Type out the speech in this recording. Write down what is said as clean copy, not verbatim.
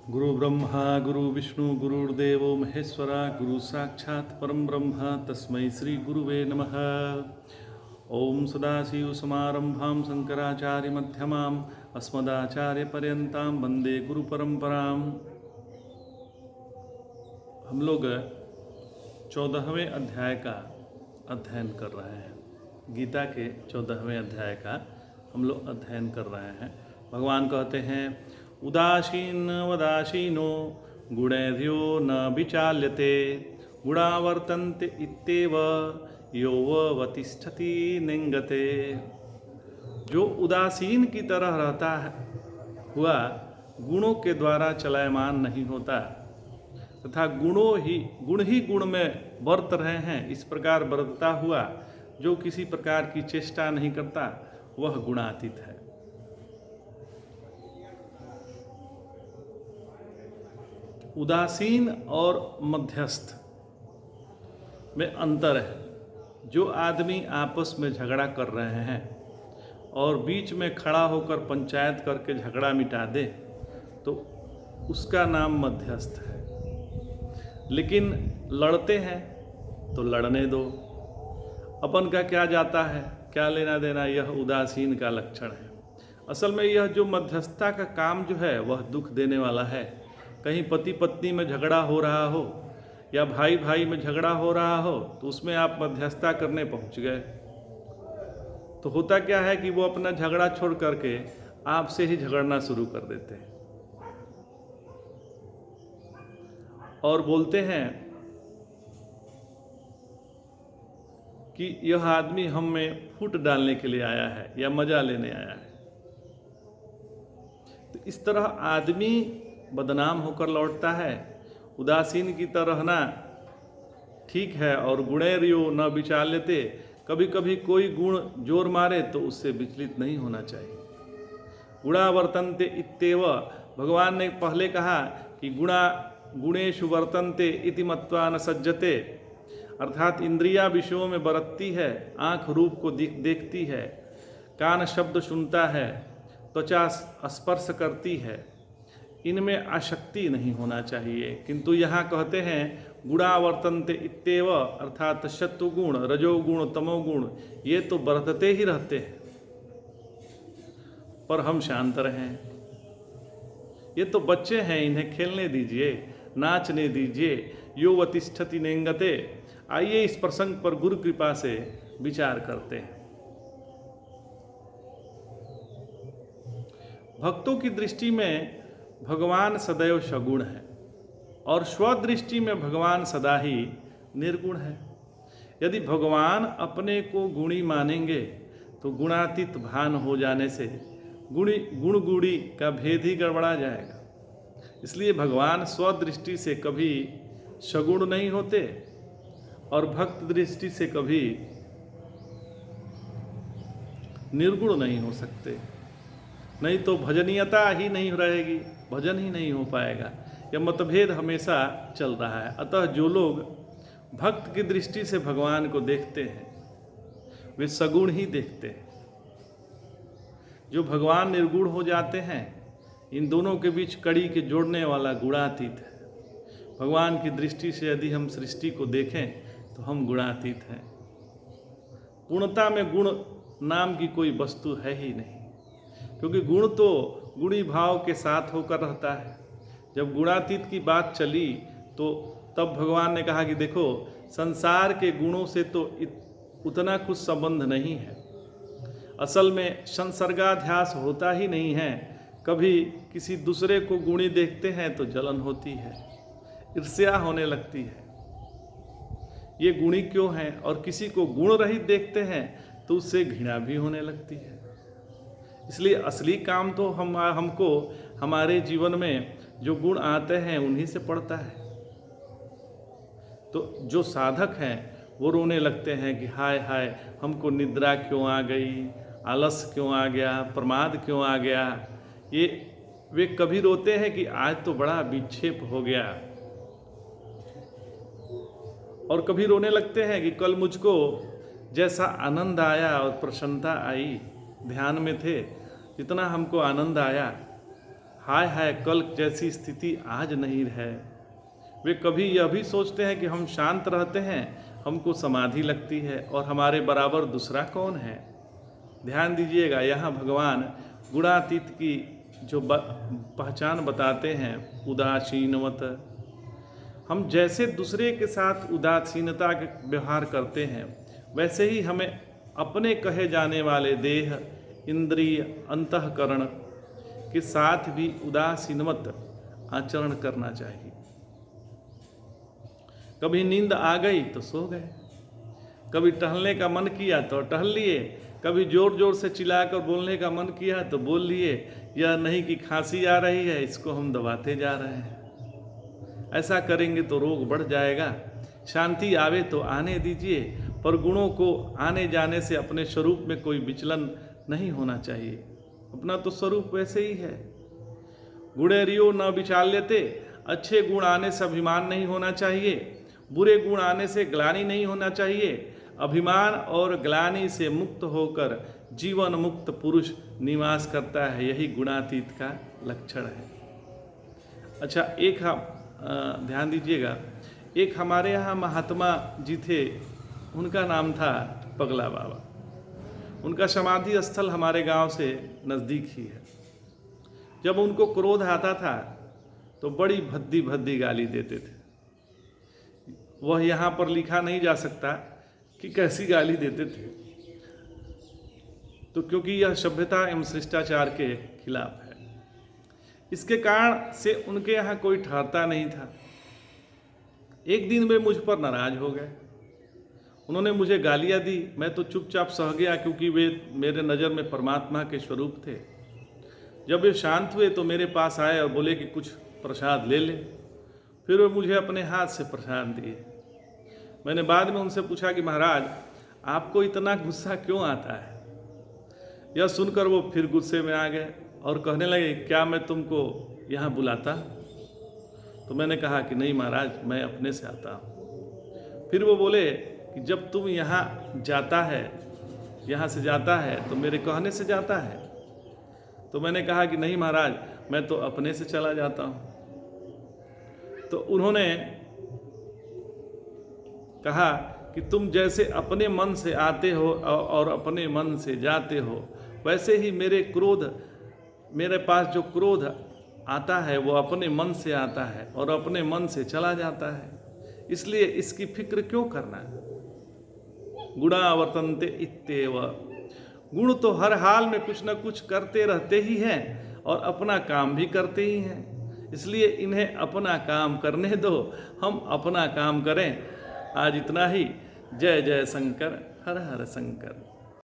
गुरु ब्रह्मा गुरु विष्णु गुरुर्देवो महेश्वरा गुरु साक्षात् परम ब्रह्म तस्मै श्री गुरुवे नमः। ओम सदाशिवसमारंभां शंकराचार्यमध्यमाम् अस्मदाचार्यपर्यन्तां वन्दे गुरुपरम्पराम्। हम लोग 14वें अध्याय का अध्ययन कर रहे हैं। गीता के 14वें अध्याय का हम लोग अध्ययन कर रहे हैं। भगवान कहते हैं उदासीन वदासीनो गुणैर्यो न विचाल्यते गुणा वर्तन्ते इत्येव योऽवतिष्ठति निंगते। जो उदासीन की तरह रहता है हुआ गुणों के द्वारा चलायमान नहीं होता तथा गुण ही गुण में वर्त रहे हैं, इस प्रकार वर्तता हुआ जो किसी प्रकार की चेष्टा नहीं करता वह गुणातीत है। उदासीन और मध्यस्थ में अंतर है। जो आदमी आपस में झगड़ा कर रहे हैं और बीच में खड़ा होकर पंचायत करके झगड़ा मिटा दे तो उसका नाम मध्यस्थ है। लेकिन लड़ते हैं तो लड़ने दो, अपन का क्या जाता है, क्या लेना देना, यह उदासीन का लक्षण है। असल में यह जो मध्यस्थता का काम जो है वह दुख देने वाला है। कहीं पति पत्नी में झगड़ा हो रहा हो या भाई भाई में झगड़ा हो रहा हो तो उसमें आप मध्यस्थता करने पहुंच गए तो होता क्या है कि वो अपना झगड़ा छोड़ करके आपसे ही झगड़ना शुरू कर देते हैं और बोलते हैं कि यह आदमी हम में फूट डालने के लिए आया है या मजा लेने आया है। तो इस तरह आदमी बदनाम होकर लौटता है। उदासीन की तरह ना ठीक है और गुणैर्यो न विचाल्यते, कभी कभी कोई गुण जोर मारे तो उससे विचलित नहीं होना चाहिए। गुणा वर्तन्ते इत्येव, भगवान ने पहले कहा कि गुणेषु वर्तन्ते इति मत्वा न सज्जते, अर्थात इंद्रिया विषयों में बरतती है, आँख रूप को देखती है, कान शब्द सुनता है, त्वचा स्पर्श करती है, इनमें आसक्ति नहीं होना चाहिए। किंतु यहाँ कहते हैं गुणा वर्तन्ते इत्येव, अर्थात सत्वगुण रजोगुण तमोगुण ये तो बरतते ही रहते हैं पर हम शांत रहें। ये तो बच्चे हैं, इन्हें खेलने दीजिए, नाचने दीजिए। योऽवतिष्ठति नेंगते। आइए इस प्रसंग पर गुरु कृपा से विचार करते हैं। भक्तों की दृष्टि में भगवान सदैव सगुण है और स्वदृष्टि में भगवान सदा ही निर्गुण है। यदि भगवान अपने को गुणी मानेंगे तो गुणातीत भान हो जाने से गुण गुणी का भेद ही गड़बड़ा जाएगा। इसलिए भगवान स्वदृष्टि से कभी सगुण नहीं होते और भक्त दृष्टि से कभी निर्गुण नहीं हो सकते, नहीं तो भजनीयता ही नहीं रहेगी, भजन ही नहीं हो पाएगा। यह मतभेद हमेशा चल रहा है। अतः जो लोग भक्त की दृष्टि से भगवान को देखते हैं वे सगुण ही देखते हैं। जो भगवान निर्गुण हो जाते हैं, इन दोनों के बीच कड़ी के जोड़ने वाला गुणातीत है। भगवान की दृष्टि से यदि हम सृष्टि को देखें तो हम गुणातीत हैं। पूर्णता में गुण नाम की कोई वस्तु है ही नहीं, क्योंकि गुण तो गुणी भाव के साथ होकर रहता है। जब गुणातीत की बात चली तो तब भगवान ने कहा कि देखो संसार के गुणों से तो उतना कुछ संबंध नहीं है। असल में संसर्गाध्यास होता ही नहीं है। कभी किसी दूसरे को गुणी देखते हैं तो जलन होती है, ईर्ष्या होने लगती है, ये गुणी क्यों हैं, और किसी को गुण रहित देखते हैं तो उससे घृणा भी होने लगती है। इसलिए असली काम तो हमको हमारे जीवन में जो गुण आते हैं उन्हीं से पड़ता है। तो जो साधक हैं वो रोने लगते हैं कि हाय हाय हमको निद्रा क्यों आ गई, आलस क्यों आ गया, प्रमाद क्यों आ गया। ये वे कभी रोते हैं कि आज तो बड़ा विक्षेप हो गया, और कभी रोने लगते हैं कि कल मुझको जैसा आनंद आया और प्रसन्नता आई, ध्यान में थे, जितना हमको आनंद आया, हाय हाय कल जैसी स्थिति आज नहीं है। वे कभी यह भी सोचते हैं कि हम शांत रहते हैं, हमको समाधि लगती है और हमारे बराबर दूसरा कौन है। ध्यान दीजिएगा, यहाँ भगवान गुणातीत की जो पहचान बताते हैं, उदासीनवत। हम जैसे दूसरे के साथ उदासीनता के व्यवहार करते हैं, वैसे ही हमें अपने कहे जाने वाले देह, इंद्रिय, अंतःकरण के साथ भी उदासीनवत आचरण करना चाहिए। कभी नींद आ गई तो सो गए, कभी टहलने का मन किया तो टहल लिए, कभी जोर जोर से चिल्लाकर बोलने का मन किया तो बोल लिए। यह नहीं कि खांसी आ रही है, इसको हम दबाते जा रहे हैं। ऐसा करेंगे तो रोग बढ़ जाएगा। शांति आवे तो आने दीजिए, पर गुणों को आने जाने से अपने स्वरूप में कोई विचलन नहीं होना चाहिए। अपना तो स्वरूप वैसे ही है। गुणेरियो न विचाल्यते, अच्छे गुण आने से अभिमान नहीं होना चाहिए, बुरे गुण आने से ग्लानि नहीं होना चाहिए। अभिमान और ग्लानि से मुक्त होकर जीवन मुक्त पुरुष निवास करता है, यही गुणातीत का लक्षण है। अच्छा, एक ध्यान दीजिएगा, एक हमारे यहाँ महात्मा जी थे, उनका नाम था पगला बाबा। उनका समाधि स्थल हमारे गांव से नज़दीक ही है। जब उनको क्रोध आता था तो बड़ी भद्दी भद्दी गाली देते थे। वह यहाँ पर लिखा नहीं जा सकता कि कैसी गाली देते थे, तो क्योंकि यह सभ्यता एवं शिष्टाचार के खिलाफ है। इसके कारण से उनके यहाँ कोई ठहरता नहीं था। एक दिन वे मुझ पर नाराज हो गए। उन्होंने मुझे गालियाँ दी, मैं तो चुपचाप सह गया, क्योंकि वे मेरे नज़र में परमात्मा के स्वरूप थे। जब वे शांत हुए तो मेरे पास आए और बोले कि कुछ प्रसाद ले ले। फिर वे मुझे अपने हाथ से प्रसाद दिए। मैंने बाद में उनसे पूछा कि महाराज, आपको इतना गुस्सा क्यों आता है? यह सुनकर वो फिर गुस्से में आ गए और कहने लगे, क्या मैं तुमको यहाँ बुलाता? तो मैंने कहा कि नहीं महाराज, मैं अपने से आता हूँ। फिर वो बोले कि जब तुम यहाँ जाता है, यहाँ से जाता है तो मेरे कहने से जाता है। तो मैंने कहा कि नहीं महाराज, मैं तो अपने से चला जाता हूँ। तो उन्होंने कहा कि तुम जैसे अपने मन से आते हो और अपने मन से जाते हो, वैसे ही मेरे पास जो क्रोध आता है वो अपने मन से आता है और अपने मन से चला जाता है। इसलिए इसकी फिक्र क्यों करना? गुणा वर्तन्ते इत्येव। गुण तो हर हाल में कुछ न कुछ करते रहते ही हैं और अपना काम भी करते ही हैं। इसलिए इन्हें अपना काम करने दो, हम अपना काम करें। आज इतना ही। जय जय शंकर, हर हर शंकर।